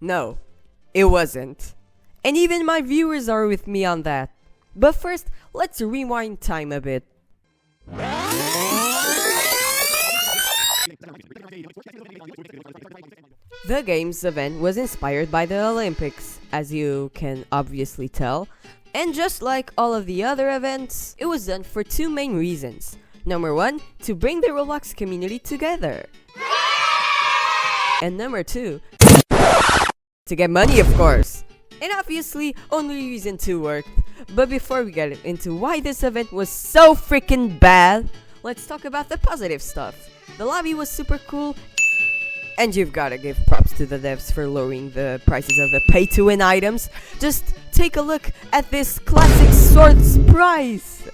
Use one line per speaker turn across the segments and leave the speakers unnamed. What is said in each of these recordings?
No, it wasn't. And even my viewers are with me on that. But first, let's rewind time a bit. The games event was inspired by the Olympics, as you can obviously tell. And just like all of the other events, it was done for two main reasons. Number one, to bring the Roblox community together. And number two, to get money, of course. And obviously, only reason two worked. But before we get into why this event was so freaking bad, let's talk about the positive stuff. The lobby was super cool, and you've gotta give props to the devs for lowering the prices of the pay-to-win items. Just take a look at this classic swords price!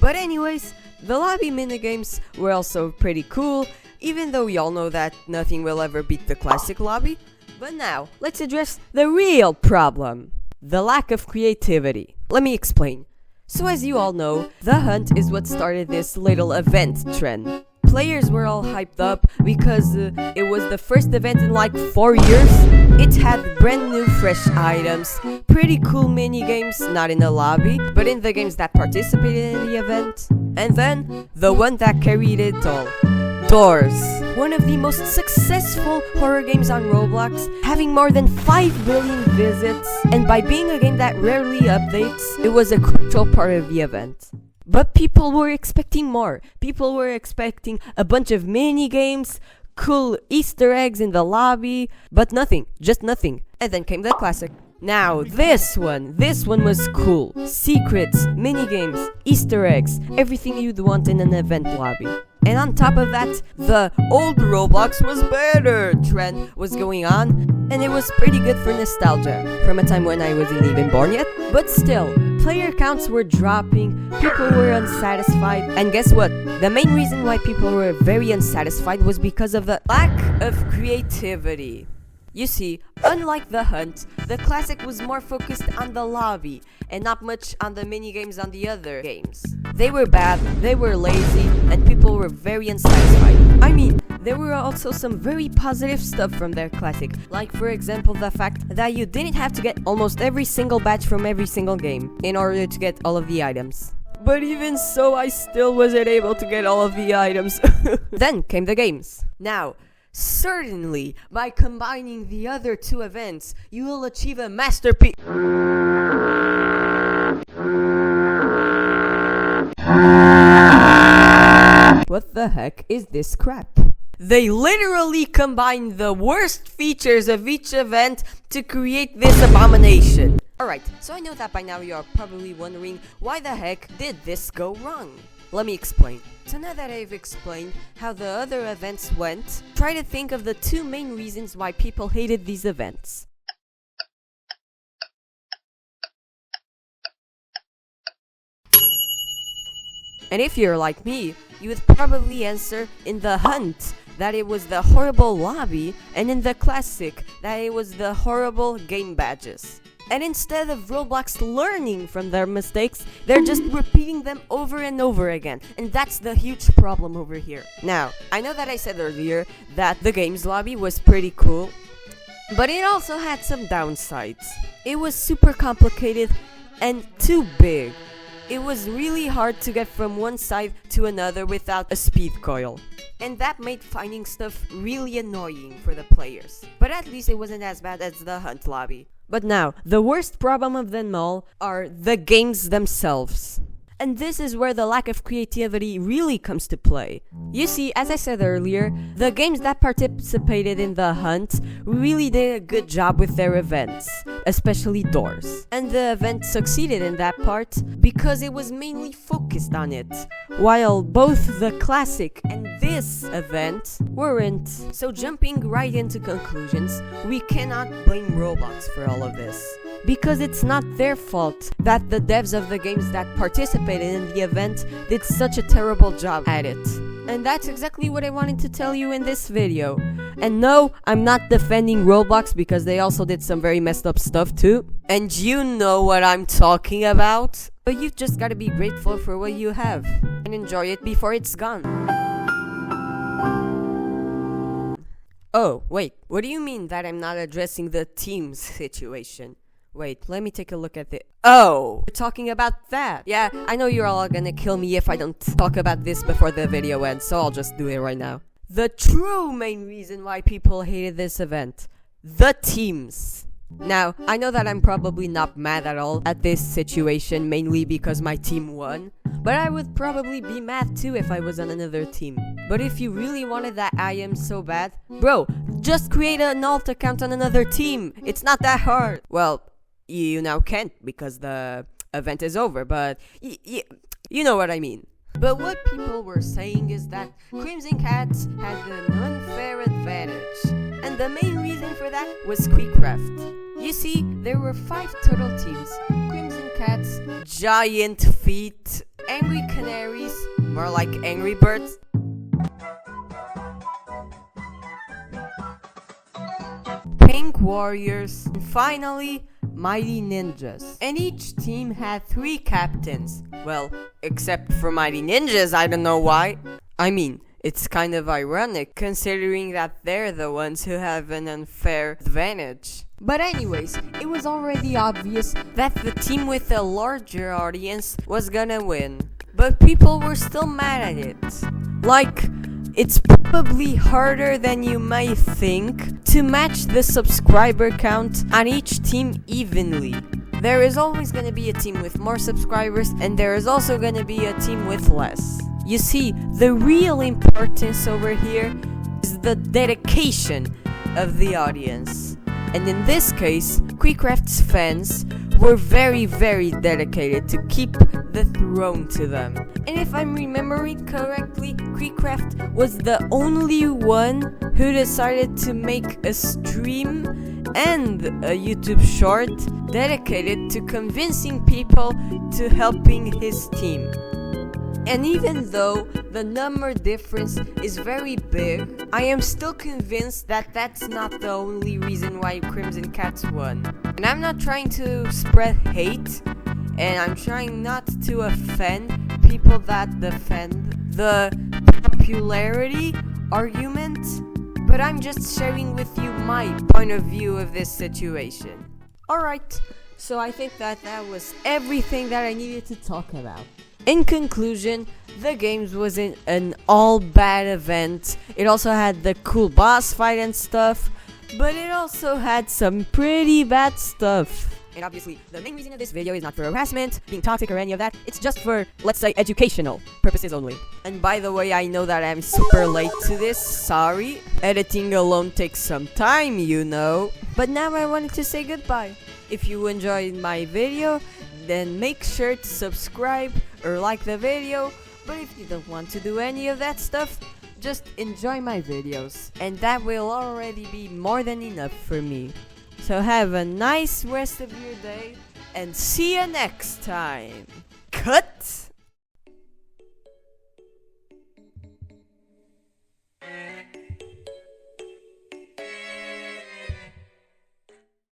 But anyways, the lobby minigames were also pretty cool, even though we all know that nothing will ever beat the classic lobby. But now, let's address the real problem. The lack of creativity. Let me explain. So as you all know, the hunt is what started this little event trend. Players were all hyped up because it was the first event in like 4 years. It had brand new fresh items, pretty cool mini games, not in the lobby, but in the games that participated in the event. And then, the one that carried it all. Doors, one of the most successful horror games on Roblox, having more than 5 billion visits, and by being a game that rarely updates, it was a crucial part of the event. But people were expecting more. People were expecting a bunch of mini games, cool Easter eggs in the lobby, but nothing, just nothing. And then came the classic. Now this one was cool. Secrets, mini games, Easter eggs, everything you'd want in an event lobby. And on top of that, the old Roblox was better trend was going on, and it was pretty good for nostalgia, from a time when I wasn't even born yet. But still, player counts were dropping, people were unsatisfied, and guess what? The main reason why people were very unsatisfied was because of the lack of creativity. You see, unlike the hunt, the classic was more focused on the lobby, and not much on the mini-games on the other games. They were bad, they were lazy, and people were very unsatisfied. I mean, there were also some very positive stuff from their classic, like for example the fact that you didn't have to get almost every single badge from every single game in order to get all of the items. But even so, I still wasn't able to get all of the items. Then came the games. Now, certainly, by combining the other two events, you will achieve a masterpiece. What the heck is this crap? They literally combined the worst features of each event to create this abomination. Alright, so I know that by now you are probably wondering why the heck did this go wrong? Let me explain. So now that I've explained how the other events went, try to think of the two main reasons why people hated these events. And if you're like me, you would probably answer in the hunt that it was the horrible lobby, and in the classic that it was the horrible game badges. And instead of Roblox learning from their mistakes, they're just repeating them over and over again. And that's the huge problem over here. Now, I know that I said earlier that the games lobby was pretty cool, but it also had some downsides. It was super complicated and too big. It was really hard to get from one side to another without a speed coil. And that made finding stuff really annoying for the players. But at least it wasn't as bad as the hunt lobby. But now, the worst problem of them all are the games themselves. And this is where the lack of creativity really comes to play. You see, as I said earlier, the games that participated in the hunt really did a good job with their events, especially Doors. And the event succeeded in that part because it was mainly focused on it, while both the classic and this event weren't. So jumping right into conclusions, we cannot blame Roblox for all of this, because it's not their fault that the devs of the games that participated in the event did such a terrible job at it. And that's exactly what I wanted to tell you in this video. And no, I'm not defending Roblox because they also did some very messed up stuff too. And you know what I'm talking about. But you've just gotta be grateful for what you have and enjoy it before it's gone. Oh, wait, what do you mean that I'm not addressing the team's situation? Wait, let me take a look at the— Oh, we're talking about that. Yeah, I know you're all gonna kill me if I don't talk about this before the video ends, so I'll just do it right now. The true main reason why people hated this event. The teams. Now, I know that I'm probably not mad at all at this situation, mainly because my team won. But I would probably be mad too if I was on another team. But if you really wanted that I am so bad, bro, just create an alt account on another team. It's not that hard. Well, you now can't because the event is over, but you know what I mean. But what people were saying is that Crimson Cats had an unfair advantage, and the main reason for that was Quickcraft. You see, there were 5 total teams: Crimson Cats, Giant Feet, Angry Canaries, more like Angry Birds, Pink Warriors, and finally, Mighty Ninjas. And each team had 3 captains. Well, except for Mighty Ninjas, I don't know why. I mean, it's kind of ironic considering that they're the ones who have an unfair advantage. But anyways, it was already obvious that the team with a larger audience was gonna win. But people were still mad at it. Like, it's probably harder than you might think to match the subscriber count on each team evenly. There is always going to be a team with more subscribers, and there is also going to be a team with less. You see, the real importance over here is the dedication of the audience. And in this case, Quickcraft's fans were very, very dedicated to keep the throne to them. And if I'm remembering correctly, Quickcraft was the only one who decided to make a stream and a YouTube short dedicated to convincing people to helping his team. And even though the number difference is very big, I am still convinced that that's not the only reason why Crimson Cats won. And I'm not trying to spread hate, and I'm trying not to offend people that defend the popularity argument, but I'm just sharing with you my point of view of this situation. Alright, so I think that was everything that I needed to talk about. In conclusion, the games wasn't an all bad event. It also had the cool boss fight and stuff, but it also had some pretty bad stuff. And obviously, the main reason of this video is not for harassment, being toxic or any of that. It's just for, let's say, educational purposes only. And by the way, I know that I'm super late to this, sorry. Editing alone takes some time, you know. But now I wanted to say goodbye. If you enjoyed my video, then make sure to subscribe or like the video. But if you don't want to do any of that stuff, just enjoy my videos, and that will already be more than enough for me. So have a nice rest of your day, and see you next time. Cut!